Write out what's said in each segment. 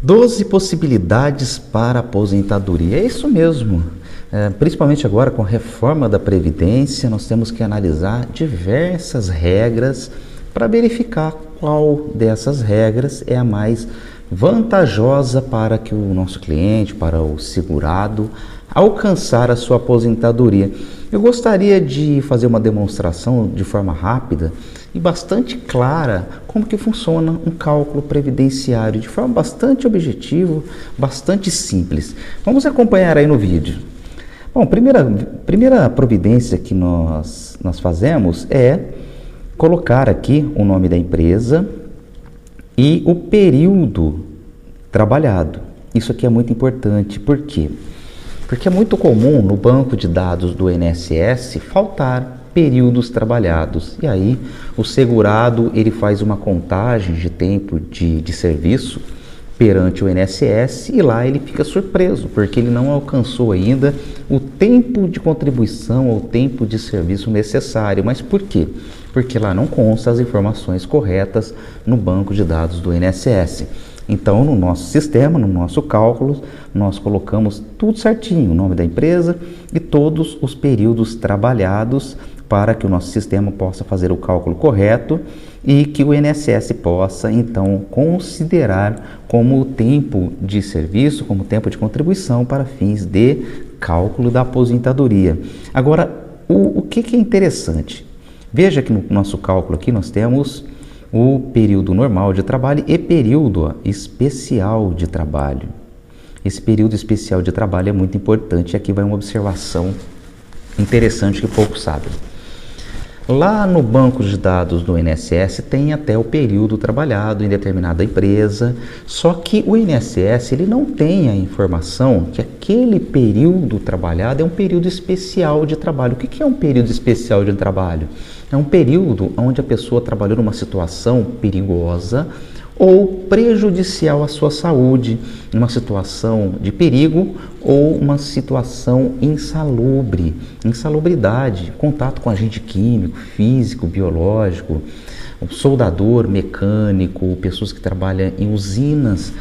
12 possibilidades para aposentadoria. É isso mesmo. Principalmente agora com a reforma da Previdência, nós temos que analisar diversas regras para verificar qual dessas regras é a mais vantajosa para que o nosso cliente, para o segurado, alcançar a sua aposentadoria. Eu gostaria de fazer uma demonstração de forma rápida e bastante clara como que funciona um cálculo previdenciário, de forma bastante objetiva, bastante simples. Vamos acompanhar aí no vídeo. Bom, primeira providência que nós fazemos é colocar aqui o nome da empresa e o período trabalhado. Isso aqui é muito importante. Por quê? Porque é muito comum no banco de dados do INSS faltar períodos trabalhados. E aí o segurado ele faz uma contagem de tempo de serviço perante o INSS e lá ele fica surpreso, porque ele não alcançou ainda o tempo de contribuição ou tempo de serviço necessário. Mas por quê? Porque lá não consta as informações corretas no banco de dados do INSS. Então, no nosso sistema, no nosso cálculo, nós colocamos tudo certinho, o nome da empresa e todos os períodos trabalhados para que o nosso sistema possa fazer o cálculo correto e que o INSS possa, então, considerar como tempo de serviço, como tempo de contribuição para fins de cálculo da aposentadoria. Agora, o que é interessante? Veja que no nosso cálculo aqui nós temos o período normal de trabalho e período especial de trabalho. Esse período especial de trabalho é muito importante. Aqui vai uma observação interessante que poucos sabem. Lá no banco de dados do INSS tem até o período trabalhado em determinada empresa, só que o INSS ele não tem a informação que aquele período trabalhado é um período especial de trabalho. O que é um período especial de trabalho? É um período onde a pessoa trabalhou numa situação perigosa ou prejudicial à sua saúde, uma situação de perigo ou uma situação insalubre, insalubridade, contato com agente químico, físico, biológico, soldador, mecânico, pessoas que trabalham em usinas,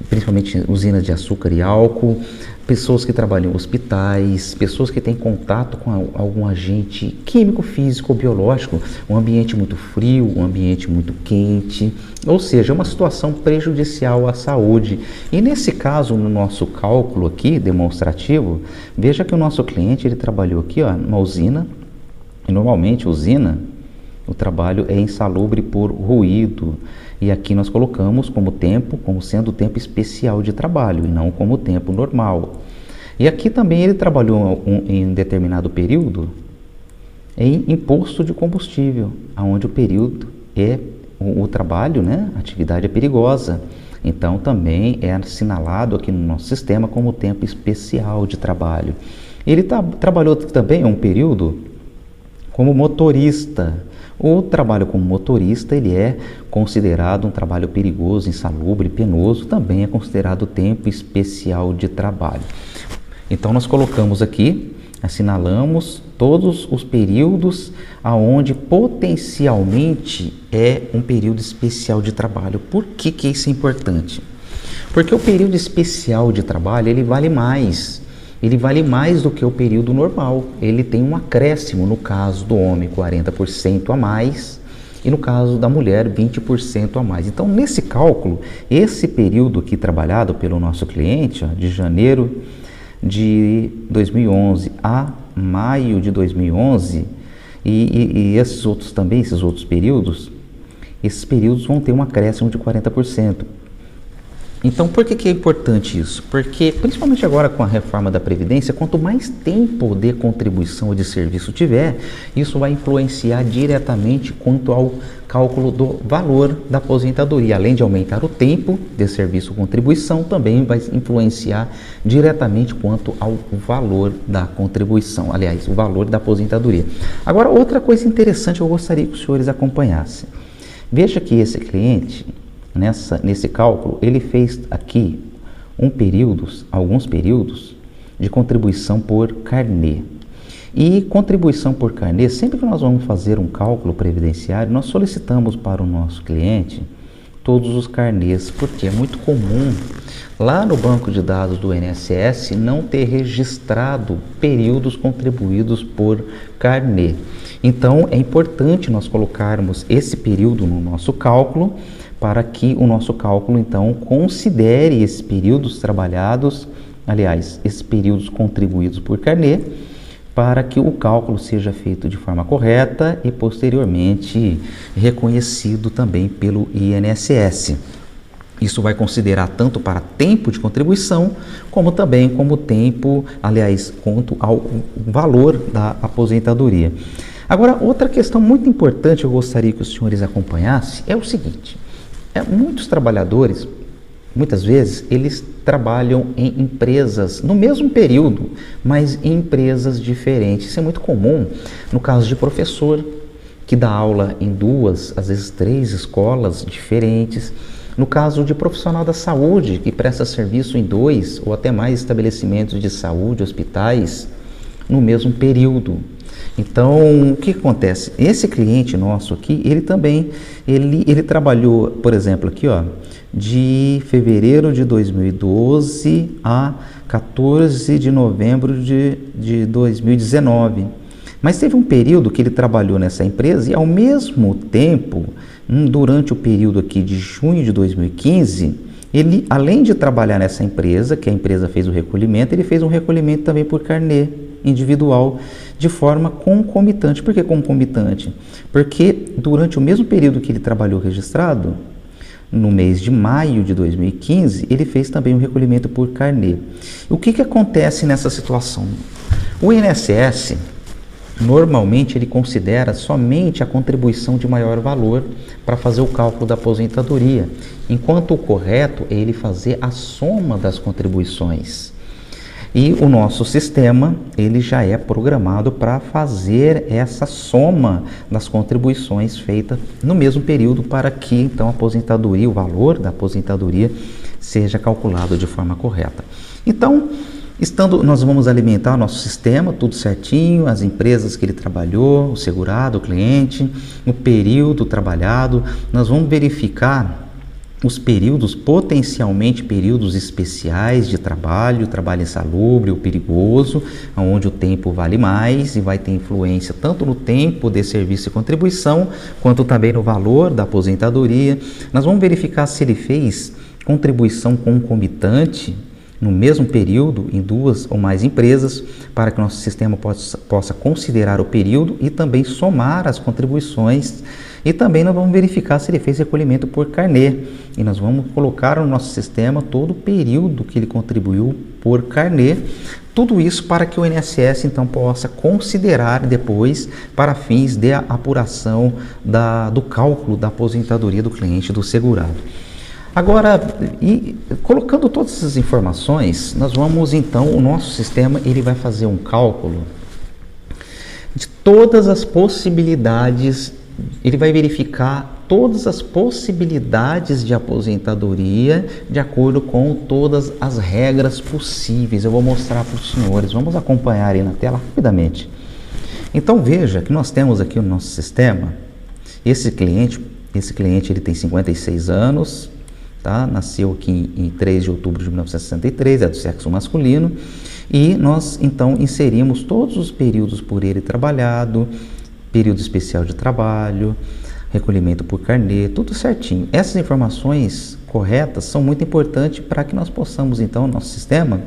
principalmente usinas de açúcar e álcool, pessoas que trabalham em hospitais, pessoas que têm contato com algum agente químico, físico ou biológico, um ambiente muito frio, um ambiente muito quente, ou seja, uma situação prejudicial à saúde. E nesse caso, no nosso cálculo aqui, demonstrativo, veja que o nosso cliente, ele trabalhou aqui, ó, numa usina, e normalmente usina, o trabalho é insalubre por ruído, e aqui nós colocamos como tempo, como sendo o tempo especial de trabalho e não como tempo normal. E aqui também ele trabalhou em determinado período em imposto de combustível, onde o período é o trabalho, né? A atividade é perigosa. Então também é assinalado aqui no nosso sistema como tempo especial de trabalho. Ele trabalhou também um período como motorista. O trabalho como motorista, ele é considerado um trabalho perigoso, insalubre, penoso, também é considerado tempo especial de trabalho. Então nós colocamos aqui, assinalamos todos os períodos aonde potencialmente é um período especial de trabalho. Por que isso é importante? Porque o período especial de trabalho, ele vale mais. Ele vale mais do que o período normal. Ele tem um acréscimo, no caso do homem, 40% a mais, e no caso da mulher, 20% a mais. Então, nesse cálculo, esse período aqui trabalhado pelo nosso cliente, ó, de janeiro de 2011 a maio de 2011, e esses outros também, esses outros períodos, esses períodos vão ter um acréscimo de 40%. Então, por que é importante isso? Porque, principalmente agora com a reforma da Previdência, quanto mais tempo de contribuição ou de serviço tiver, isso vai influenciar diretamente quanto ao cálculo do valor da aposentadoria. Além de aumentar o tempo de serviço ou contribuição, também vai influenciar diretamente quanto ao valor da contribuição, aliás, o valor da aposentadoria. Agora, outra coisa interessante que eu gostaria que os senhores acompanhassem. Veja que esse cliente, nesse cálculo, ele fez aqui alguns períodos de contribuição por carnê. E contribuição por carnê, sempre que nós vamos fazer um cálculo previdenciário, nós solicitamos para o nosso cliente todos os carnês, porque é muito comum lá no banco de dados do INSS, não ter registrado períodos contribuídos por carnê. Então, é importante nós colocarmos esse período no nosso cálculo, para que o nosso cálculo, então, considere esses períodos trabalhados, aliás, esses períodos contribuídos por carnê, para que o cálculo seja feito de forma correta e posteriormente reconhecido também pelo INSS. Isso vai considerar tanto para tempo de contribuição, como também como tempo, aliás, quanto ao valor da aposentadoria. Agora, outra questão muito importante que eu gostaria que os senhores acompanhassem é o seguinte: muitos trabalhadores, muitas vezes, eles trabalham em empresas no mesmo período, mas em empresas diferentes. Isso é muito comum no caso de professor, que dá aula em 2, às vezes 3 escolas diferentes. No caso de profissional da saúde, que presta serviço em 2 ou até mais estabelecimentos de saúde, hospitais, no mesmo período. Então, o que acontece? Esse cliente nosso aqui, ele também, ele trabalhou, por exemplo, aqui, ó, de fevereiro de 2012 a 14 de novembro de 2019. Mas teve um período que ele trabalhou nessa empresa e, ao mesmo tempo, durante o período aqui de junho de 2015, ele, além de trabalhar nessa empresa, que a empresa fez o recolhimento, ele fez um recolhimento também por carnê individual, de forma concomitante. Por que concomitante? Porque durante o mesmo período que ele trabalhou registrado, no mês de maio de 2015, ele fez também um recolhimento por carnê. O que acontece nessa situação? O INSS, normalmente, ele considera somente a contribuição de maior valor para fazer o cálculo da aposentadoria, enquanto o correto é ele fazer a soma das contribuições. E o nosso sistema, ele já é programado para fazer essa soma das contribuições feitas no mesmo período, para que então a aposentadoria, o valor da aposentadoria, seja calculado de forma correta. Então, nós vamos alimentar o nosso sistema, tudo certinho, as empresas que ele trabalhou, o segurado, o cliente, o período trabalhado. Nós vamos verificar os períodos, potencialmente períodos especiais de trabalho insalubre ou perigoso, onde o tempo vale mais e vai ter influência tanto no tempo de serviço e contribuição, quanto também no valor da aposentadoria. Nós vamos verificar se ele fez contribuição concomitante no mesmo período em 2 ou mais empresas, para que nosso sistema possa considerar o período e também somar as contribuições. E também nós vamos verificar se ele fez recolhimento por carnê. E nós vamos colocar no nosso sistema todo o período que ele contribuiu por carnê. Tudo isso para que o INSS então possa considerar depois para fins de apuração do cálculo da aposentadoria do cliente, do segurado. Agora, colocando todas essas informações, nós vamos então, o nosso sistema ele vai fazer um cálculo de todas as possibilidades, ele vai verificar todas as possibilidades de aposentadoria de acordo com todas as regras possíveis. Eu vou mostrar para os senhores, vamos acompanhar aí na tela rapidamente. Então veja que nós temos aqui no nosso sistema, esse cliente ele tem 56 anos, tá? Nasceu aqui em 3 de outubro de 1963, é do sexo masculino, e nós então inserimos todos os períodos por ele trabalhado, período especial de trabalho, recolhimento por carnê, tudo certinho. Essas informações corretas são muito importantes para que nós possamos então, no nosso sistema,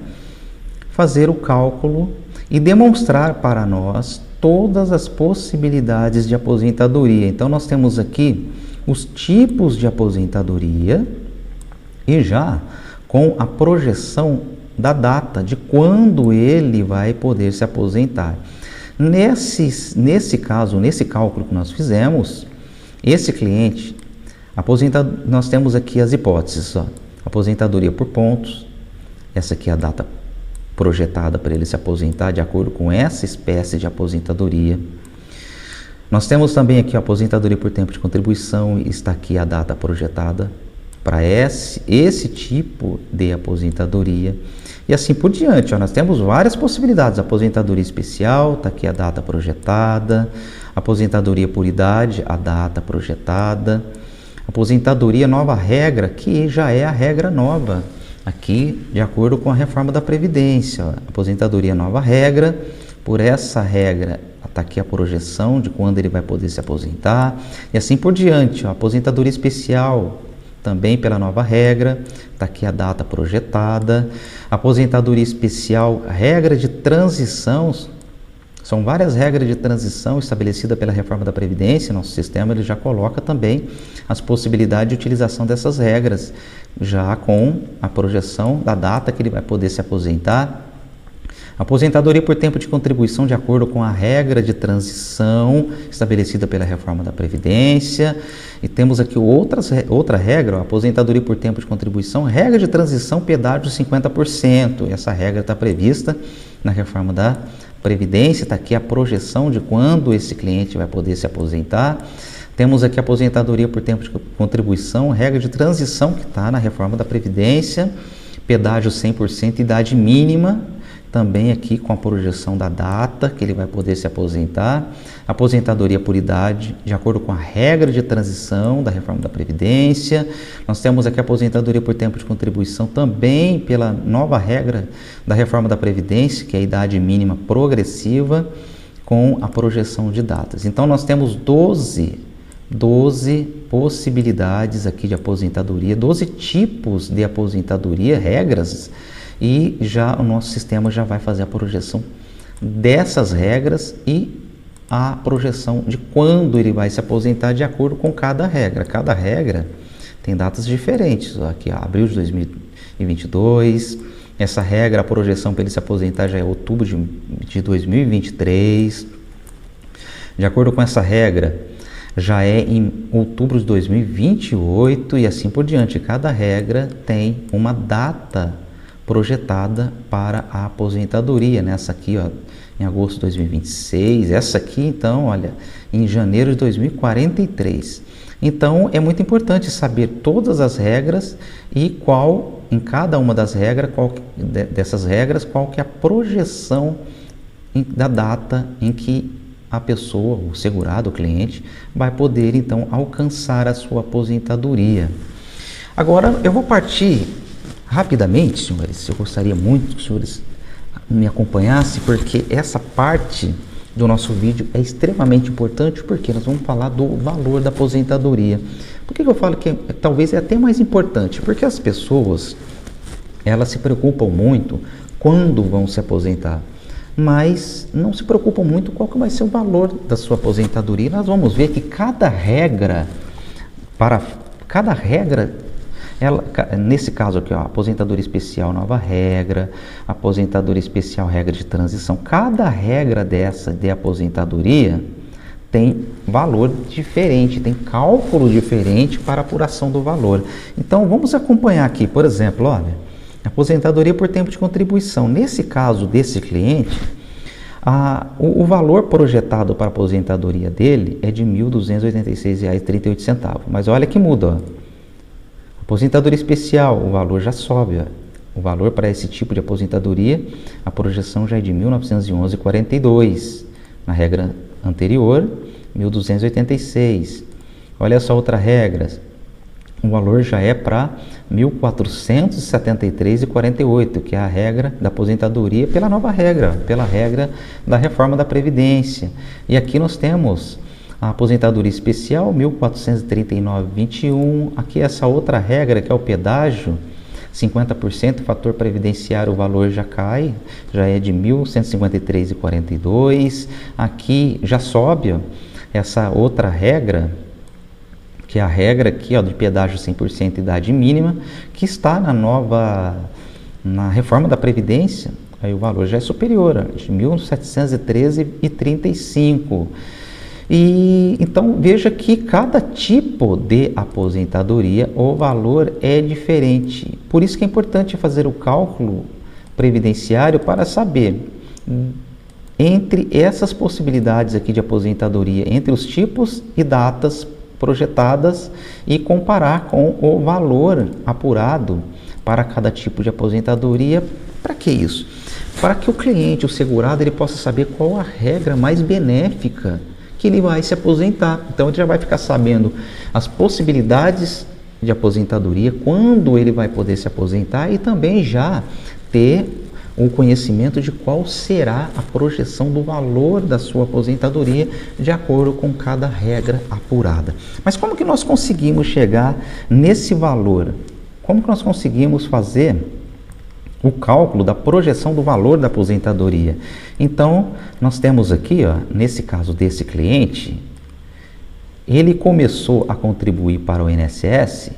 fazer o cálculo e demonstrar para nós todas as possibilidades de aposentadoria. Então nós temos aqui os tipos de aposentadoria e já com a projeção da data de quando ele vai poder se aposentar. Nesse caso, nesse cálculo que nós fizemos, esse cliente, nós temos aqui as hipóteses, ó, aposentadoria por pontos, essa aqui é a data projetada para ele se aposentar de acordo com essa espécie de aposentadoria. Nós temos também aqui a aposentadoria por tempo de contribuição, está aqui a data projetada para esse tipo de aposentadoria. E assim por diante, ó, nós temos várias possibilidades. Aposentadoria especial, está aqui a data projetada. Aposentadoria por idade, a data projetada. Aposentadoria nova regra, que já é a regra nova. aqui de acordo com a reforma da Previdência, ó, aposentadoria nova regra, por essa regra está aqui a projeção de quando ele vai poder se aposentar e assim por diante, ó, aposentadoria especial também pela nova regra, está aqui a data projetada, aposentadoria especial, regra de transição. São várias regras de transição estabelecidas pela reforma da Previdência. Nosso sistema ele já coloca também as possibilidades de utilização dessas regras, já com a projeção da data que ele vai poder se aposentar. Aposentadoria por tempo de contribuição de acordo com a regra de transição estabelecida pela reforma da Previdência. E temos aqui outra regra, ó, aposentadoria por tempo de contribuição, regra de transição, pedágio 50%. E essa regra está prevista na reforma da Previdência, está aqui a projeção de quando esse cliente vai poder se aposentar. Temos aqui a aposentadoria por tempo de contribuição, regra de transição que está na reforma da Previdência, pedágio 100%, idade mínima, também aqui com a projeção da data que ele vai poder se aposentar, aposentadoria por idade, de acordo com a regra de transição da reforma da Previdência. Nós temos aqui a aposentadoria por tempo de contribuição também pela nova regra da reforma da Previdência, que é a idade mínima progressiva, com a projeção de datas. Então nós temos 12 possibilidades aqui de aposentadoria, 12 tipos de aposentadoria, regras, e já o nosso sistema já vai fazer a projeção dessas regras e a projeção de quando ele vai se aposentar de acordo com cada regra. Cada regra tem datas diferentes. Aqui, abril de 2022. Essa regra, a projeção para ele se aposentar já é outubro de 2023. De acordo com essa regra, já é em outubro de 2028 e assim por diante. Cada regra tem uma data projetada para a aposentadoria, nessa aqui, ó, em agosto de 2026, essa aqui, então, olha, em janeiro de 2043. Então, é muito importante saber todas as regras e qual, em cada uma das regras, dessas regras, qual que é a projeção da data em que a pessoa, o segurado, o cliente, vai poder, então, alcançar a sua aposentadoria. Agora, eu vou partir rapidamente, senhores, eu gostaria muito que os senhores me acompanhassem, porque essa parte do nosso vídeo é extremamente importante, porque nós vamos falar do valor da aposentadoria. Por que eu falo que talvez é até mais importante? Porque as pessoas, elas se preocupam muito quando vão se aposentar, mas não se preocupam muito qual que vai ser o valor da sua aposentadoria. Nós vamos ver que cada regra, nesse caso aqui, ó, aposentadoria especial, nova regra, aposentadoria especial, regra de transição, cada regra dessa de aposentadoria tem valor diferente, tem cálculo diferente para apuração do valor. Então, vamos acompanhar aqui, por exemplo, olha, aposentadoria por tempo de contribuição. Nesse caso desse cliente, o valor projetado para a aposentadoria dele é de R$ 1.286,38, mas olha que muda, ó. Aposentadoria especial, o valor já sobe, ó. O valor para esse tipo de aposentadoria, a projeção já é de R$ 1.911,42. Na regra anterior, R$ 1.286. Olha essa outra regra, o valor já é para R$ 1.473,48, que é a regra da aposentadoria pela nova regra, pela regra da reforma da Previdência. E aqui nós temos a aposentadoria especial, R$ 1.439,21. Aqui essa outra regra, que é o pedágio, 50%, fator previdenciário, o valor já cai, já é de R$ 1.153,42. Aqui já sobe, ó, essa outra regra, que é a regra aqui, ó, de pedágio 100% idade mínima, que está na reforma da Previdência. Aí o valor já é superior, ó, de R$ 1.713,35. E então veja que cada tipo de aposentadoria, o valor é diferente. Por isso que é importante fazer o cálculo previdenciário para saber entre essas possibilidades aqui de aposentadoria, entre os tipos e datas projetadas, e comparar com o valor apurado para cada tipo de aposentadoria. Para que isso? Para que o cliente, o segurado, ele possa saber qual a regra mais benéfica que ele vai se aposentar. Então ele já vai ficar sabendo as possibilidades de aposentadoria, quando ele vai poder se aposentar e também já ter o conhecimento de qual será a projeção do valor da sua aposentadoria de acordo com cada regra apurada. Mas como que nós conseguimos chegar nesse valor? Como que nós conseguimos fazer o cálculo da projeção do valor da aposentadoria? Então, nós temos aqui, ó, nesse caso desse cliente, ele começou a contribuir para o INSS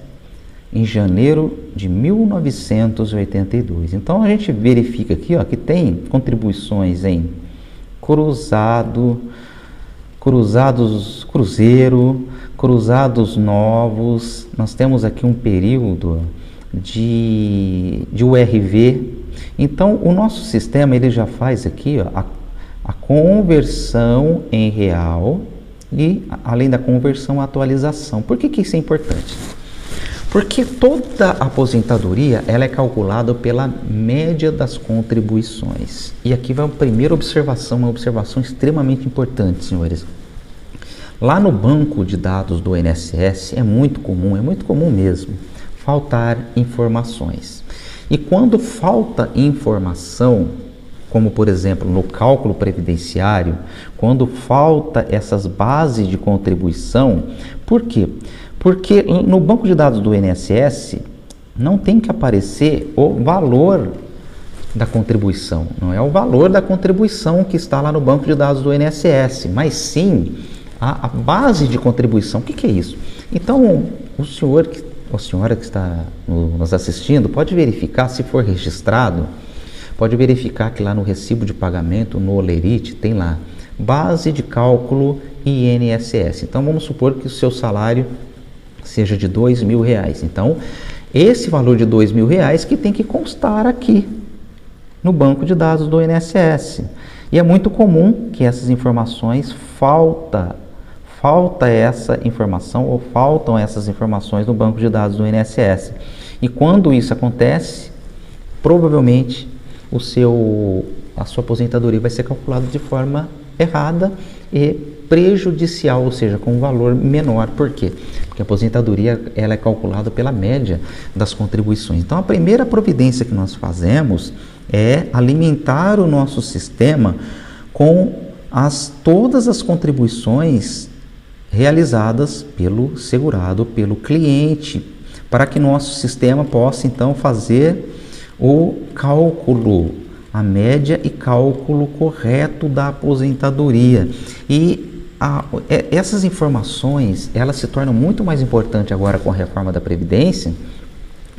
em janeiro de 1982. Então, a gente verifica aqui, ó, que tem contribuições em cruzeiro, cruzados novos. Nós temos aqui um período de URV. Então, o nosso sistema ele já faz aqui, ó, a conversão em real e, além da conversão, a atualização. Por que isso é importante? Porque toda aposentadoria ela é calculada pela média das contribuições. E aqui vai a primeira observação, uma observação extremamente importante, senhores. Lá no banco de dados do INSS é muito comum mesmo, faltar informações. E quando falta informação, como por exemplo no cálculo previdenciário, quando falta essas bases de contribuição, por quê? Porque no banco de dados do INSS não tem que aparecer o valor da contribuição, não é o valor da contribuição que está lá no banco de dados do INSS, mas sim a base de contribuição. O que é isso? Então, o senhor ou a senhora que está nos assistindo pode verificar, se for registrado, pode verificar que lá no recibo de pagamento, no Olerite, tem lá base de cálculo INSS. Então, vamos supor que o seu salário seja de R$2.000. Então, esse valor de R$2.000 que tem que constar aqui no banco de dados do INSS. E é muito comum que essas informações falta essa informação ou faltam essas informações no banco de dados do INSS. E quando isso acontece, provavelmente a sua aposentadoria vai ser calculada de forma errada e prejudicial, ou seja, com um valor menor. Por quê? Porque a aposentadoria ela é calculada pela média das contribuições. Então, a primeira providência que nós fazemos é alimentar o nosso sistema com todas as contribuições realizadas pelo segurado, pelo cliente, para que nosso sistema possa então fazer o cálculo, a média e cálculo correto da aposentadoria. E essas informações, elas se tornam muito mais importantes agora com a reforma da Previdência,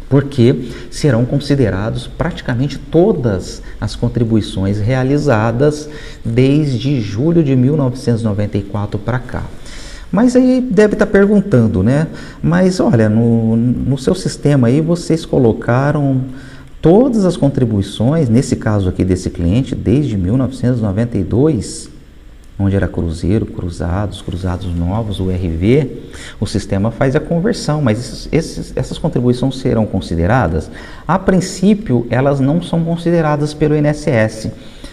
porque serão considerados praticamente todas as contribuições realizadas desde julho de 1994 para cá. Mas aí deve estar perguntando, né? Mas olha, no seu sistema aí vocês colocaram todas as contribuições, nesse caso aqui desse cliente, desde 1992, onde era cruzeiro, cruzados novos, o RV, o sistema faz a conversão, mas essas contribuições serão consideradas? A princípio, elas não são consideradas pelo INSS,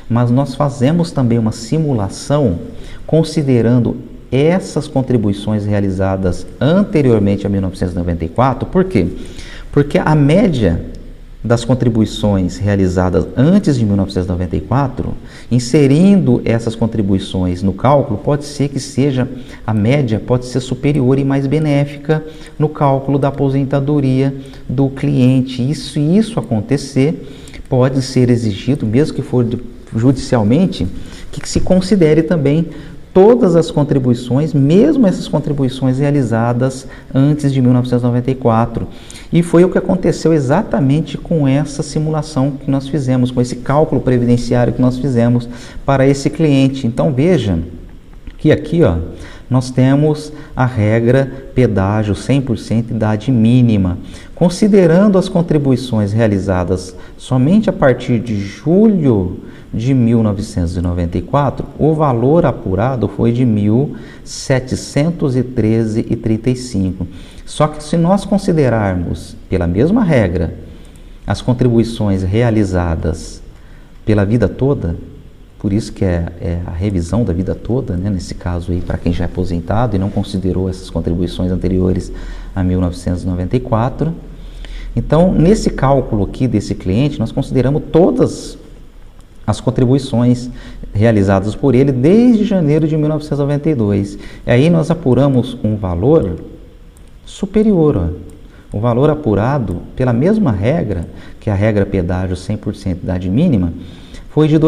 mas nós fazemos também uma simulação considerando essas contribuições realizadas anteriormente a 1994. Por quê? Porque a média das contribuições realizadas antes de 1994, inserindo essas contribuições no cálculo, pode ser que a média pode ser superior e mais benéfica no cálculo da aposentadoria do cliente. Se isso acontecer, pode ser exigido, mesmo que for judicialmente, que se considere também todas as contribuições, mesmo essas contribuições realizadas antes de 1994. E foi o que aconteceu exatamente com essa simulação que nós fizemos, com esse cálculo previdenciário que nós fizemos para esse cliente. Então veja que aqui, ó, nós temos a regra pedágio 100% idade mínima. Considerando as contribuições realizadas somente a partir de julho de 1994, o valor apurado foi de R$ 1.713,35. Só que se nós considerarmos pela mesma regra as contribuições realizadas pela vida toda, por isso que é a revisão da vida toda, né? Nesse caso aí, para quem já é aposentado e não considerou essas contribuições anteriores a 1994. Então, nesse cálculo aqui desse cliente, nós consideramos todas as contribuições realizadas por ele desde janeiro de 1992. E aí nós apuramos um valor superior, ó. O valor apurado pela mesma regra, que é a regra pedágio 100% idade mínima, foi de R$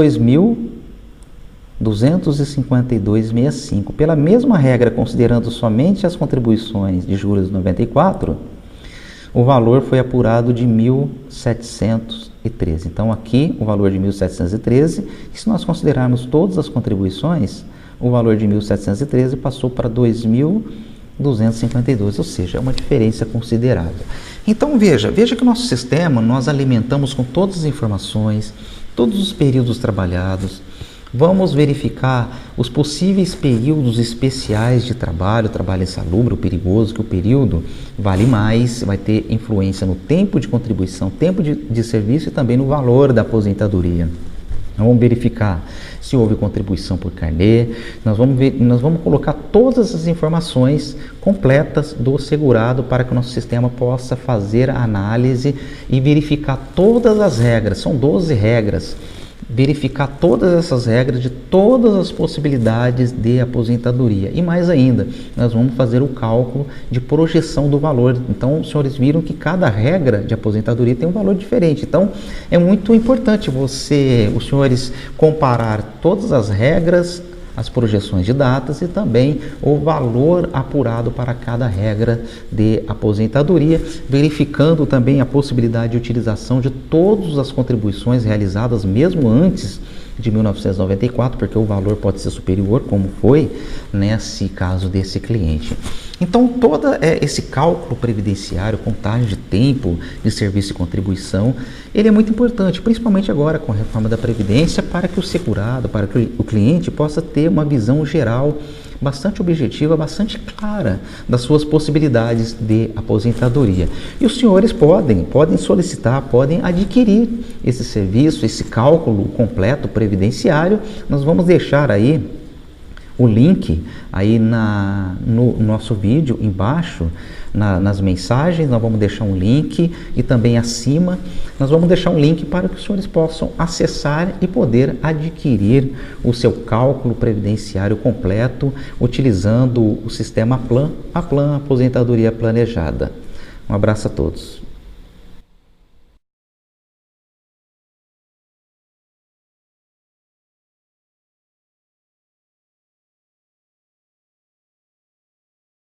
2.252,65. Pela mesma regra, considerando somente as contribuições de juros de 94, o valor foi apurado de 1.713. Então aqui o valor de 1.713, e se nós considerarmos todas as contribuições, o valor de 1.713 passou para 2.252, ou seja, é uma diferença considerável. Então veja que o nosso sistema nós alimentamos com todas as informações, todos os períodos trabalhados. Vamos verificar os possíveis períodos especiais de trabalho insalubre, o perigoso, que o período vale mais, vai ter influência no tempo de contribuição, tempo de serviço e também no valor da aposentadoria. Vamos verificar se houve contribuição por carnê, nós vamos colocar todas as informações completas do segurado para que o nosso sistema possa fazer a análise e verificar todas as regras, são 12 regras, verificar todas essas regras de todas as possibilidades de aposentadoria. E mais ainda, nós vamos fazer o cálculo de projeção do valor. Então, os senhores viram que cada regra de aposentadoria tem um valor diferente. Então, é muito importante os senhores comparar todas as regras, as projeções de datas e também o valor apurado para cada regra de aposentadoria, verificando também a possibilidade de utilização de todas as contribuições realizadas mesmo antes de 1994, porque o valor pode ser superior, como foi nesse caso desse cliente. Então, todo esse cálculo previdenciário, contagem de tempo de serviço e contribuição, ele é muito importante, principalmente agora com a reforma da Previdência, para que o segurado, para que o cliente possa ter uma visão geral bastante objetiva, bastante clara das suas possibilidades de aposentadoria. E os senhores podem solicitar, podem adquirir esse serviço, esse cálculo completo previdenciário. Nós vamos deixar aí o link aí no nosso vídeo embaixo, nas mensagens, nós vamos deixar um link e também acima nós vamos deixar um link para que os senhores possam acessar e poder adquirir o seu cálculo previdenciário completo utilizando o sistema Plan, a Aposentadoria Planejada. Um abraço a todos.